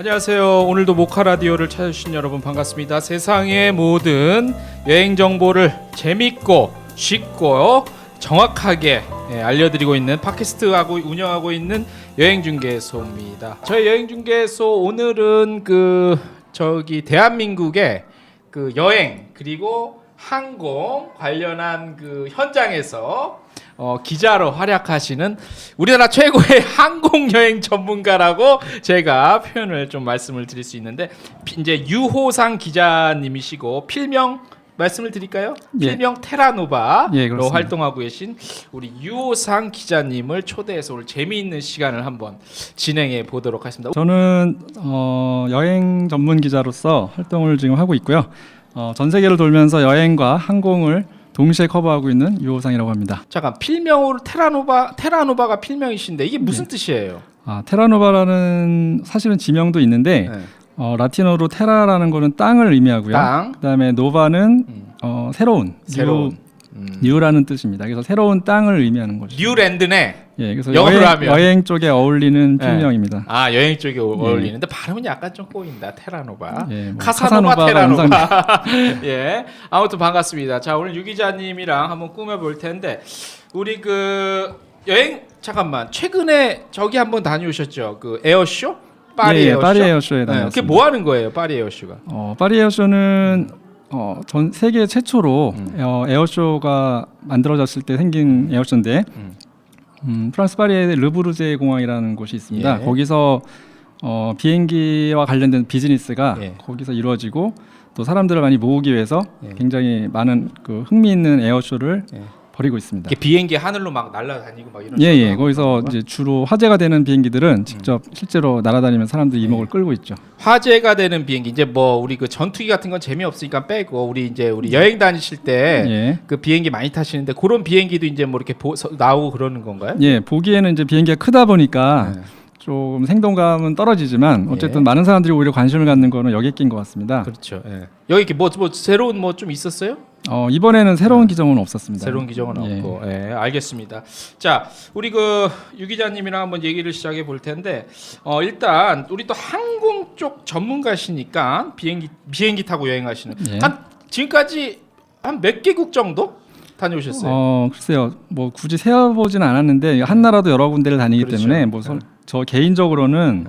안녕하세요. 오늘도 모카 라디오를 찾아주신 여러분 반갑습니다. 세상의 모든 여행 정보를 재밌고 쉽고 정확하게 알려드리고 있는 팟캐스트하고 운영하고 있는 여행중개소입니다. 저희 여행중개소 오늘은 대한민국의 여행 그리고 항공 관련한 현장에서 기자로 활약하시는 우리나라 최고의 항공 여행 전문가라고 제가 표현을 좀 말씀을 드릴 수 있는데 이제 유호상 기자님이시고 필명 말씀을 드릴까요? 예. 필명 테라노바로 예, 활동하고 계신 우리 유호상 기자님을 초대해서 오늘 재미있는 시간을 한번 진행해 보도록 하겠습니다. 저는 여행 전문 기자로서 활동을 지금 하고 있고요. 전 세계를 돌면서 여행과 항공을 동시에 커버하고 있는 유호상이라고 합니다. 잠깐 필명으로 테라노바가 필명이신데 이게 무슨 뜻이에요? 테라노바라는 사실은 지명도 있는데 네. 라틴어로 테라라는 거는 땅을 의미하고요. 땅. 그다음에 노바는 새로운 뉴라는 뜻입니다. 그래서 새로운 땅을 의미하는 거죠. 뉴랜드네. 예, 그래서 영어로 하면. 여행 쪽에 어울리는 필명입니다. 아, 여행 쪽에 어울리는데 발음은 약간 좀 꼬인다. 테라노바. 예, 카사노바 테라노바. 영상입니다. 예. 아무튼 반갑습니다. 자, 오늘 유 기자님이랑 한번 꾸며 볼 텐데 우리 여행 잠깐만. 최근에 저기 한번 다녀오셨죠? 에어쇼? 파리 에어쇼. 파리 에어쇼에 다녔습니다. 그게 뭐 하는 거예요? 파리 에어쇼가? 파리 에어쇼는 전 세계 최초로 에어쇼가 만들어졌을 때 생긴 에어쇼인데 프랑스 파리의 르부르제 공항이라는 곳이 있습니다. 예. 거기서 비행기와 관련된 비즈니스가 예. 거기서 이루어지고 또 사람들을 많이 모으기 위해서 예. 굉장히 많은 흥미 있는 에어쇼를 예. 벌이고 있습니다. 이게 비행기 하늘로 막 날아다니고 막 이런. 예. 거기서 이제 주로 화제가 되는 비행기들은 직접 실제로 날아다니면서 사람들이 이목을 끌고 있죠. 화제가 되는 비행기 이제 우리 전투기 같은 건 재미없으니까 빼고 우리 여행 다니실 때 예. 비행기 많이 타시는데 그런 비행기도 이제 이렇게 나오고 그러는 건가요? 예, 보기에는 이제 비행기가 크다 보니까 좀 생동감은 떨어지지만 어쨌든 많은 사람들이 오히려 관심을 갖는 거는 여객기인 것 같습니다. 그렇죠. 예. 여기 이렇게 새로운 좀 있었어요? 이번에는 새로운 기종은 없었습니다. 새로운 기종은 없고. 예, 알겠습니다. 자, 우리 유 기자님이랑 한번 얘기를 시작해 볼 텐데 일단 우리 또 항공 쪽 전문가시니까 비행기 타고 여행하시는 예. 지금까지 한 몇 개국 정도 다녀오셨어요? 글쎄요. 굳이 세어보지는 않았는데 한 나라도 여러 군데를 다니기 그렇죠. 때문에 저 개인적으로는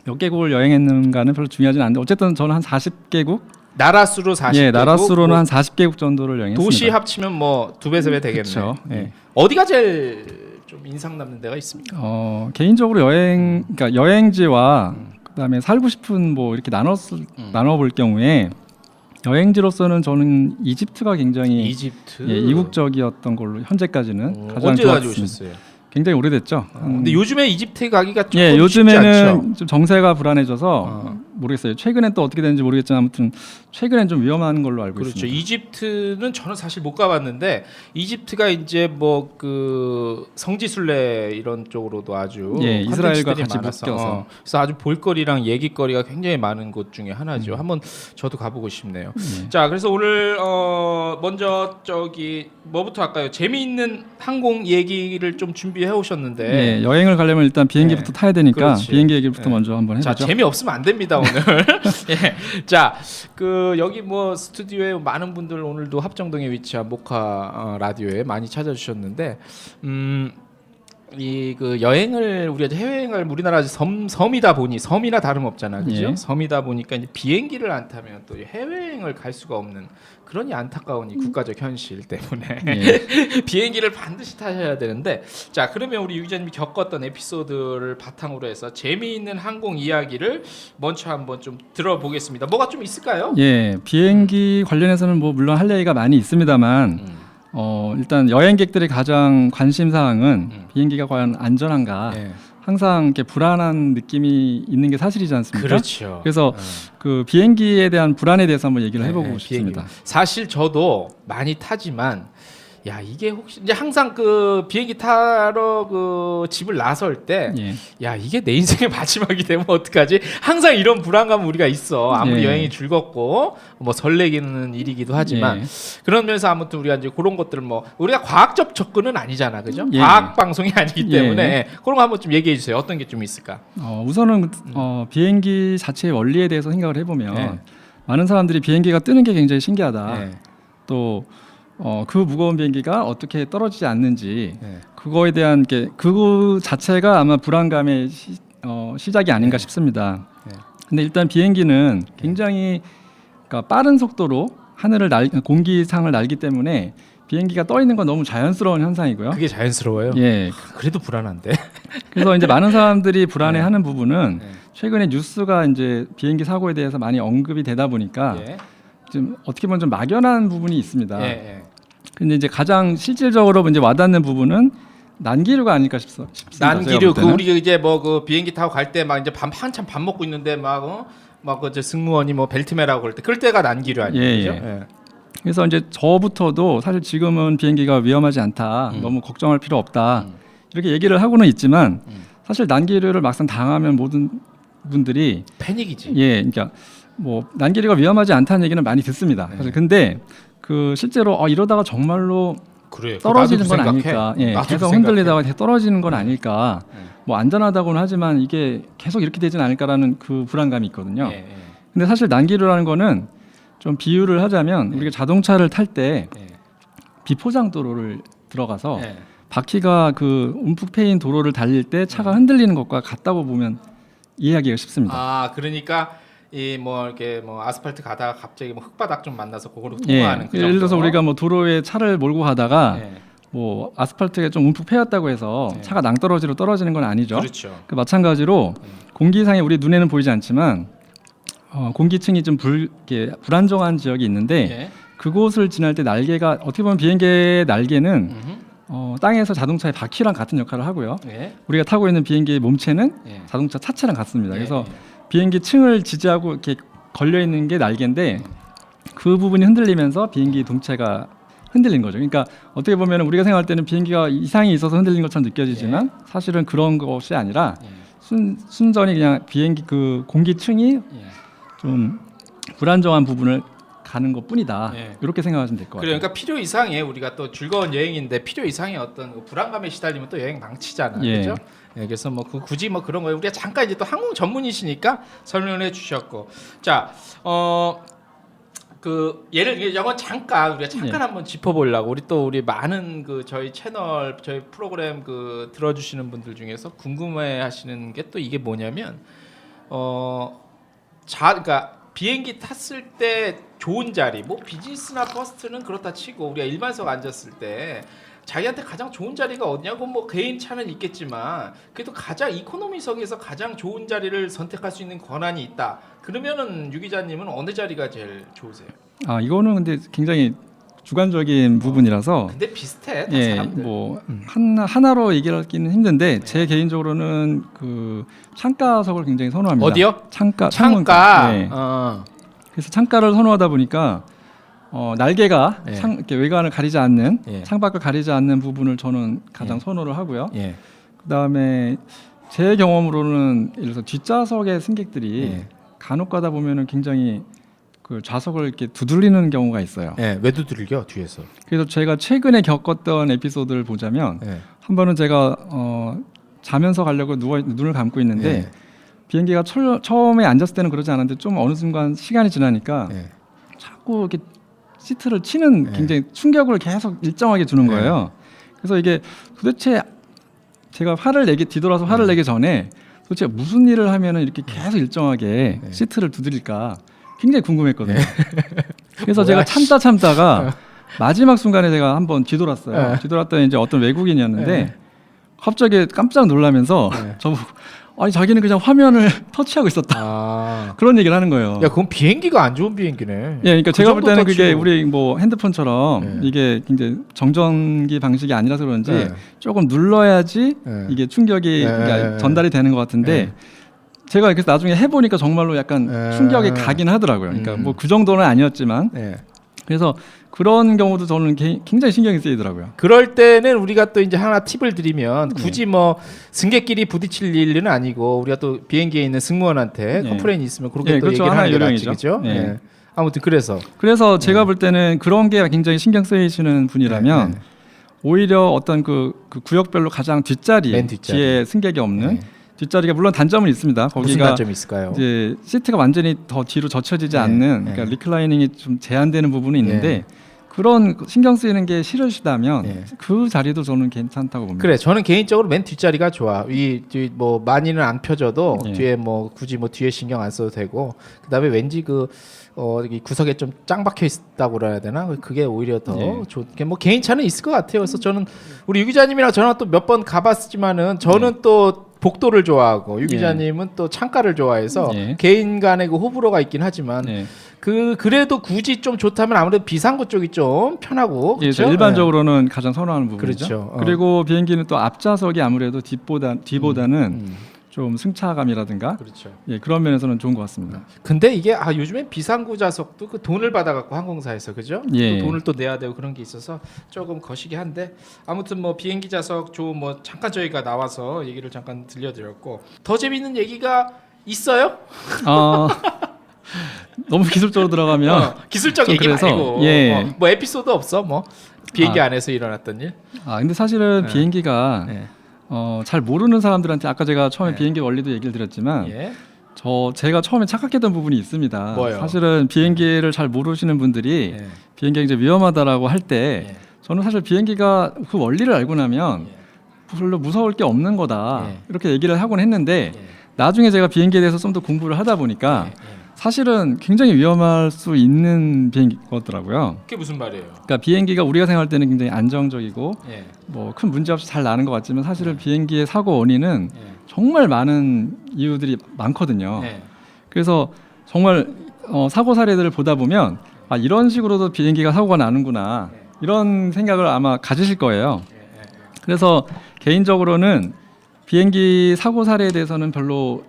몇 개국을 여행했는가는 별로 중요하진 않은데 어쨌든 저는 한 40개국? 나라 수로 40개국? 예, 나라 수로는 한 40개국 정도를 여행했습니다. 도시 합치면 2배, 3배 되겠네요. 그렇죠. 예. 어디가 제일 좀 인상 남는 데가 있습니까? 개인적으로 그러니까 여행지와 그다음에 살고 싶은 이렇게 나눠볼 경우에 여행지로서는 저는 이집트가 굉장히 이집트. 이국적이었던 걸로 현재까지는 가장 언제 좋았습니다. 가져오셨어요? 굉장히 오래됐죠. 근데 요즘에 이집트에 가기가 조금 예, 쉽지 요즘에는 않죠? 좀 정세가 불안해져서 모르겠어요. 최근엔 또 어떻게 되는지 모르겠지만 아무튼 최근엔 좀 위험한 걸로 알고 그렇죠. 있습니다. 이집트는 저는 사실 못 가봤는데 이집트가 이제 성지순례 이런 쪽으로도 아주 예, 이스라엘과 컨텐츠들이 같이 많아서, 묶여서 그래서 아주 볼거리랑 얘기거리가 굉장히 많은 곳 중에 하나죠. 한번 저도 가보고 싶네요. 자, 그래서 오늘 먼저 뭐부터 할까요? 재미있는 항공 얘기를 좀 준비해 오셨는데. 예, 여행을 가려면 일단 비행기부터 타야 되니까 그렇지. 비행기 얘기부터 먼저 한번 해보죠. 자, 재미없으면 안 됩니다 오늘. 예. 자, 여기 스튜디오에 많은 분들 오늘도 합정동에 위치한 모카 라디오에 많이 찾아주셨는데 여행을 우리가 해외여행을 우리나라 섬이다 보니 섬이나 다름없잖아, 그죠? 예. 섬이다 보니까 이제 비행기를 안 타면 또 해외여행을 갈 수가 없는 그런 안타까운 이 국가적 현실 때문에 비행기를 반드시 타셔야 되는데, 자, 그러면 우리 유 기자님이 겪었던 에피소드를 바탕으로 해서 재미있는 항공 이야기를 먼저 한번 좀 들어보겠습니다. 뭐가 좀 있을까요? 예, 비행기 관련해서는 물론 할 얘기가 많이 있습니다만 일단 여행객들의 가장 관심 사항은 비행기가 과연 안전한가. 항상 이렇게 불안한 느낌이 있는 게 사실이지 않습니까? 그렇죠. 그래서 비행기에 대한 불안에 대해서 한번 얘기를 해보고 싶습니다. 비행기. 사실 저도 많이 타지만 야 이게 혹시 이제 항상 그 비행기 타러 그 집을 나설 때, 예. 야 이게 내 인생의 마지막이 되면 어떡하지? 항상 이런 불안감 우리가 있어. 아무리 예. 여행이 즐겁고 뭐 설레기는 일이기도 하지만 예. 그런 면에서 아무튼 우리가 이제 그런 것들을 뭐 우리가 과학적 접근은 아니잖아, 그죠? 예. 과학 방송이 아니기 때문에 예. 그런 거 한번 좀 얘기해 주세요. 어떤 게 좀 있을까? 우선은 비행기 자체의 원리에 대해서 생각을 해보면 예. 많은 사람들이 비행기가 뜨는 게 굉장히 신기하다. 예. 또 그 무거운 비행기가 어떻게 떨어지지 않는지 예. 그거에 대한 그 자체가 아마 불안감의 시작이 아닌가 네. 싶습니다. 네. 근데 일단 비행기는 굉장히 그러니까 빠른 속도로 하늘을 공기상을 날기 때문에 비행기가 떠 있는 건 너무 자연스러운 현상이고요. 그게 자연스러워요. 예. 그래도 불안한데. 그래서 이제 많은 사람들이 불안해하는 부분은 네. 최근에 뉴스가 이제 비행기 사고에 대해서 많이 언급이 되다 보니까 예. 좀 어떻게 보면 좀 막연한 부분이 있습니다. 예. 근데 이제 가장 실질적으로 이제 와닿는 부분은 난기류가 아닐까 싶습니다. 난기류 그 우리 이제 뭐 그 비행기 타고 갈 때 막 이제 한참 밥 먹고 있는데 막그 승무원이 뭐 벨트매라고 그럴 때 그럴 때가 난기류 아니에요? 예, 그죠? 예. 그래서 이제 저부터도 사실 지금은 비행기가 위험하지 않다, 너무 걱정할 필요 없다 이렇게 얘기를 하고는 있지만 사실 난기류를 막상 당하면 모든 분들이 패닉이지. 예, 그러니까 뭐 난기류가 위험하지 않다는 얘기는 많이 듣습니다. 사실 근데 그 실제로 이러다가 정말로 그래. 떨어지는 나도 건 생각해. 아닐까? 예, 나도 계속 생각해. 흔들리다가 떨어지는 건 아닐까? 뭐 안전하다고는 하지만 이게 계속 이렇게 되진 않을까라는 그 불안감이 있거든요. 예. 근데 사실 난기류라는 거는 좀 비유를 하자면 우리가 자동차를 탈 때 예. 비포장 도로를 들어가서 예. 바퀴가 그 움푹 패인 도로를 달릴 때 차가 흔들리는 것과 같다고 보면 이해하기가 쉽습니다. 아 그러니까 이 뭐 이렇게 뭐 아스팔트 가다가 갑자기 뭐 흙바닥 좀 만나서 그거로 예, 통과하는 그 정도. 예를 들어서 우리가 뭐 도로에 차를 몰고 가다가 예. 뭐 아스팔트가 좀 움푹 패였다고 해서 네. 차가 낭떠러지로 떨어지는 건 아니죠. 그렇죠. 그 마찬가지로 공기상에 우리 눈에는 보이지 않지만 공기층이 좀 이렇게 불안정한 지역이 있는데 예. 그곳을 지날 때 날개가 어떻게 보면 비행기의 날개는 음흠. 땅에서 자동차의 바퀴랑 같은 역할을 하고요. 예. 우리가 타고 있는 비행기의 몸체는 예. 자동차 차체랑 같습니다. 예. 그래서 비행기 층을 지지하고 이렇게 걸려 있는 게 날개인데 그 부분이 흔들리면서 비행기 동체가 흔들린 거죠. 그러니까 어떻게 보면 우리가 생각할 때는 비행기가 이상이 있어서 흔들린 것처럼 느껴지지만 사실은 그런 것이 아니라 예. 순전히 그냥 비행기 그 공기층이 예. 좀 불안정한 부분을 가는 것뿐이다. 예. 이렇게 생각하시면 될 것 같아요. 그러니까 필요 이상의 우리가 또 즐거운 여행인데 필요 이상의 어떤 그 불안감에 시달리면 또 여행 망치잖아, 예. 그렇죠? 예, 그래서 뭐 굳이 뭐 그런 거예요. 우리가 잠깐 이제 또 항공 전문이시니까 설명을 해주셨고, 자, 그 예를 영어 잠깐 우리가 잠깐 예. 한번 짚어보려고 우리 많은 그 저희 채널 저희 프로그램 그 들어주시는 분들 중에서 궁금해하시는 게 또 이게 뭐냐면 그러니까 비행기 탔을 때 좋은 자리, 뭐 비즈니스나 퍼스트는 그렇다 치고 우리가 일반석 앉았을 때 자기한테 가장 좋은 자리가 어디냐고 뭐 개인 차는 있겠지만 그래도 가장 이코노미석에서 가장 좋은 자리를 선택할 수 있는 권한이 있다. 그러면은 유 기자님은 어느 자리가 제일 좋으세요? 이거는 근데 굉장히 주관적인 부분이라서 근데 비슷해 다 예, 사람들. 뭐 하나로 얘기하기는 힘든데 제 개인적으로는 그 창가석을 굉장히 선호합니다. 어디요? 창가. 창가. 예. 그래서 창가를 선호하다 보니까 날개가 예. 이렇게 외관을 가리지 않는 예. 창밖을 가리지 않는 부분을 저는 가장 예. 선호를 하고요. 예. 그다음에 제 경험으로는 예를 들어서 뒷좌석의 승객들이 예. 간혹 가다 보면은 굉장히 그 좌석을 이렇게 두들리는 경우가 있어요. 예. 왜 두들겨 뒤에서? 그래서 제가 최근에 겪었던 에피소드를 보자면 예. 한 번은 제가 자면서 가려고 눈을 감고 있는데 예. 비행기가 처음에 앉았을 때는 그러지 않았는데 좀 어느 순간 시간이 지나니까 예. 자꾸 이렇게 시트를 치는 굉장히 충격을 계속 일정하게 주는 거예요. 그래서 이게 도대체 제가 뒤돌아서 화를 내기 전에 도대체 무슨 일을 하면은 이렇게 계속 일정하게 시트를 두드릴까 굉장히 궁금했거든요. 그래서 제가 참다가 마지막 순간에 제가 한번 뒤돌았어요. 뒤돌았더니 이제 어떤 외국인이었는데 갑자기 깜짝 놀라면서 저보고 아니 자기는 그냥 화면을 터치하고 있었다. 그런 얘기를 하는 거예요. 야, 그건 비행기가 안 좋은 비행기네. 예, 그러니까 제가 볼 때는 그게 터치로. 우리 뭐 핸드폰처럼 이게 굉장히 정전기 방식이 아니라서 그런지 조금 눌러야지 이게 충격이 그러니까 전달이 되는 것 같은데 제가 그래서 나중에 해보니까 정말로 약간 충격이 가긴 하더라고요. 그러니까 뭐 그 정도는 아니었지만 그래서 그런 경우도 저는 굉장히 신경이 쓰이더라고요. 그럴 때는 우리가 또 이제 하나 팁을 드리면 네. 굳이 뭐 승객끼리 부딪힐 일은 아니고 우리가 또 비행기에 있는 승무원한테 네. 컴플레인이 있으면 그렇게 네, 또 그렇죠. 얘기를 하는 게 하나의 낫지, 요령이죠. 그죠? 네. 네. 아무튼 그래서 제가 볼 때는 그런 게 굉장히 신경 쓰이시는 분이라면 네. 오히려 어떤 그 구역별로 가장 뒷자리, 맨 뒷자리. 뒤에 승객이 없는 네. 뒷자리가 물론 단점은 있습니다. 무슨 거기가 단점이 있을까요? 이제 시트가 완전히 더 뒤로 젖혀지지 네. 않는 네. 그러니까 리클라이닝이 좀 제한되는 부분이 있는데 네. 그런 신경 쓰이는 게 싫으시다면 네. 그 자리도 저는 괜찮다고 봅니다. 그래, 저는 개인적으로 맨 뒷자리가 좋아. 뭐 많이는 안 펴져도 예. 뒤에 뭐 굳이 뭐 뒤에 신경 안 써도 되고, 그다음에 왠지 이 구석에 좀 짱 박혀 있다고 그래야 되나? 그게 오히려 더 예. 좋게 뭐 개인차는 있을 것 같아요. 그래서 저는 우리 유 기자님이랑 저랑 또 몇 번 가봤지만은 저는 또 복도를 좋아하고 유 기자님은 또 창가를 좋아해서 예. 개인 간의 그 호불호가 있긴 하지만 네. 그래도 굳이 좀 좋다면 아무래도 비상구 쪽이 좀 편하고 예, 그렇죠? 일반적으로는 가장 선호하는 부분이죠. 그렇죠. 그리고 비행기는 또 앞좌석이 아무래도 뒤보다는 좀 승차감이라든가 그렇죠. 예, 그런 면에서는 좋은 것 같습니다. 근데 이게 요즘엔 비상구 좌석도 그 돈을 받아갖고 항공사에서 그죠? 예. 또 돈을 또 내야 되고 그런 게 있어서 조금 거시기 한데 아무튼 뭐 비행기 좌석 좋은 뭐 잠깐 저희가 나와서 얘기를 잠깐 들려드렸고 더 재밌는 얘기가 있어요? 너무 기술적으로 들어가면 기술적 좀 얘기 그래서, 말고 예. 뭐 에피소드 없어? 뭐 비행기 안에서 일어났던 일? 근데 사실은 네. 비행기가 네. 잘 모르는 사람들한테 아까 제가 처음에 네. 비행기 원리도 얘기를 드렸지만 예. 제가 처음에 착각했던 부분이 있습니다. 뭐요? 사실은 비행기를 잘 모르시는 분들이 예. 비행기가 이제 위험하다라고 할 때 예. 저는 사실 비행기가 그 원리를 알고 나면 예. 별로 무서울 게 없는 거다 예. 이렇게 얘기를 하곤 했는데 예. 나중에 제가 비행기에 대해서 좀 더 공부를 하다 보니까 예. 예. 사실은 굉장히 위험할 수 있는 비행기였더라고요. 그게 무슨 말이에요? 그러니까 비행기가 우리가 생각할 때는 굉장히 안정적이고 예. 뭐 큰 문제 없이 잘 나는 것 같지만 사실은 비행기의 사고 원인은 예. 정말 많은 이유들이 많거든요. 예. 그래서 정말 사고 사례들을 보다 보면 이런 식으로도 비행기가 사고가 나는구나 이런 생각을 아마 가지실 거예요. 그래서 개인적으로는 비행기 사고 사례에 대해서는 별로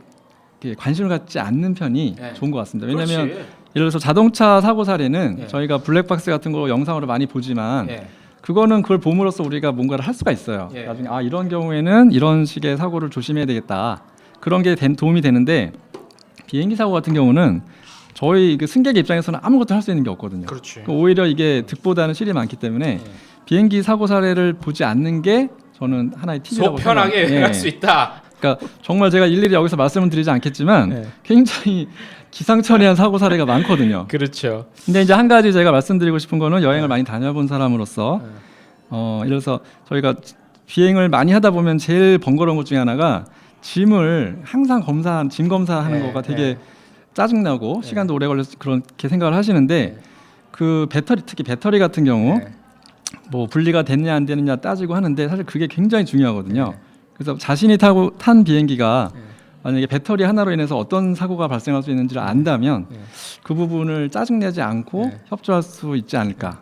이렇게 관심을 갖지 않는 편이 네. 좋은 것 같습니다. 왜냐하면 그렇지. 예를 들어서 자동차 사고 사례는 네. 저희가 블랙박스 같은 거 영상으로 많이 보지만 예. 그걸 봄으로써 우리가 뭔가를 할 수가 있어요. 예. 나중에 이런 경우에는 이런 식의 사고를 조심해야 되겠다. 그런 게 도움이 되는데 비행기 사고 같은 경우는 저희 그 승객의 입장에서는 아무것도 할 수 있는 게 없거든요. 그렇지. 오히려 이게 득보다는 실이 많기 때문에 비행기 사고 사례를 보지 않는 게 저는 하나의 팁이라고 속 편하게 생각해요. 할 수 있다. 그러니까 정말 제가 일일이 여기서 말씀을 드리지 않겠지만 네. 굉장히 기상천외한 사고 사례가 많거든요. 그렇죠. 근데 이제 한 가지 제가 말씀드리고 싶은 거는 여행을 많이 다녀본 사람으로서 예를 들어서 저희가 비행을 많이 하다 보면 제일 번거로운 것 중에 하나가 짐을 항상 짐 검사하는 네, 거가 되게 네. 짜증나고 시간도 오래 걸려서 그렇게 생각을 하시는데 그 특히 배터리 같은 경우 네. 뭐 분리가 됐냐 안 되느냐 따지고 하는데 사실 그게 굉장히 중요하거든요. 네. 그래서 자신이 탄 비행기가 만약에 배터리 하나로 인해서 어떤 사고가 발생할 수 있는지를 안다면 그 부분을 짜증내지 않고 협조할 수 있지 않을까.